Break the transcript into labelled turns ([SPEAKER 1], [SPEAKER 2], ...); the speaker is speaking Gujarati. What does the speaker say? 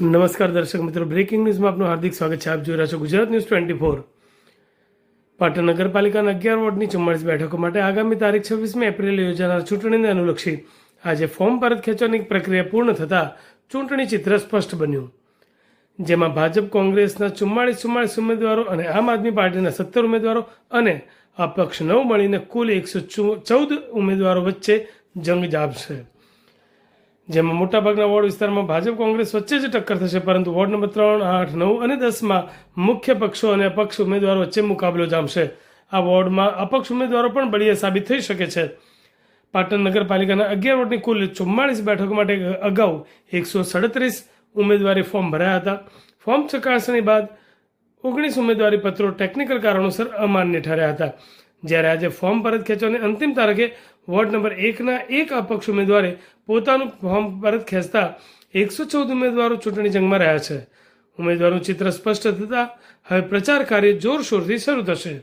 [SPEAKER 1] નમસ્કાર દર્શક મિત્રો, બ્રેકિંગ ન્યૂઝમાં આપનું હાર્દિક સ્વાગત છે. આપ જોઈ રહ્યા છો ગુજરાત ન્યૂઝ 24. પાટણ નગરપાલિકાના 11 વોર્ડની 44 બેઠકો માટે આગામી તારીખ 26મી એપ્રિલે યોજાનાર ચૂંટણીને અનુલક્ષી આજે ફોર્મ પરત ખેંચવાની પ્રક્રિયા પૂર્ણ થતાં ચૂંટણી ચિત્ર સ્પષ્ટ બન્યું, જેમાં ભાજપ કોંગ્રેસના 44 ઉમેદવારો અને આમ આદમી પાર્ટીના 17 ઉમેદવારો અને અપક્ષ 9 મળીને કુલ 114 ઉમેદવારો વચ્ચે જંગ જામશે. જેમાં મોટાભાગના વોર્ડ વિસ્તારમાં ભાજપ કોંગ્રેસ વચ્ચે જ ટક્કર થશે, પરંતુ વોર્ડ નંબર 3, 8, 9 અને 10માં મુખ્ય પક્ષો અને અપક્ષ ઉમેદવારો વચ્ચે મુકાબલો જામશે. આ વોર્ડમાં અપક્ષ ઉમેદવારો પણ બળિયા સાબિત થઈ શકે છે. પાટણ નગરપાલિકાના 11 વોર્ડની કુલ 44 બેઠકો માટે અગાઉ 137 ઉમેદવારી ફોર્મ ભરાયા હતા. ફોર્મ ચકાસણી બાદ 19 ઉમેદવારી પત્રો ટેકનિકલ કારણોસર અમાન્ય ઠર્યા હતા. જ્યારે આજે ફોર્મ પરત ખેંચવાની અંતિમ તારીખે વોર્ડ નંબર 1ના એક અપક્ષ ઉમેદવારે પોતાનું ફોર્મ પરત ખેંચતા 114 ઉમેદવારો ચૂંટણી જંગમાં રહ્યા છે. ઉમેદવારનું ચિત્ર સ્પષ્ટ થતાં હવે પ્રચાર કાર્ય જોરશોરથી શરૂ થશે.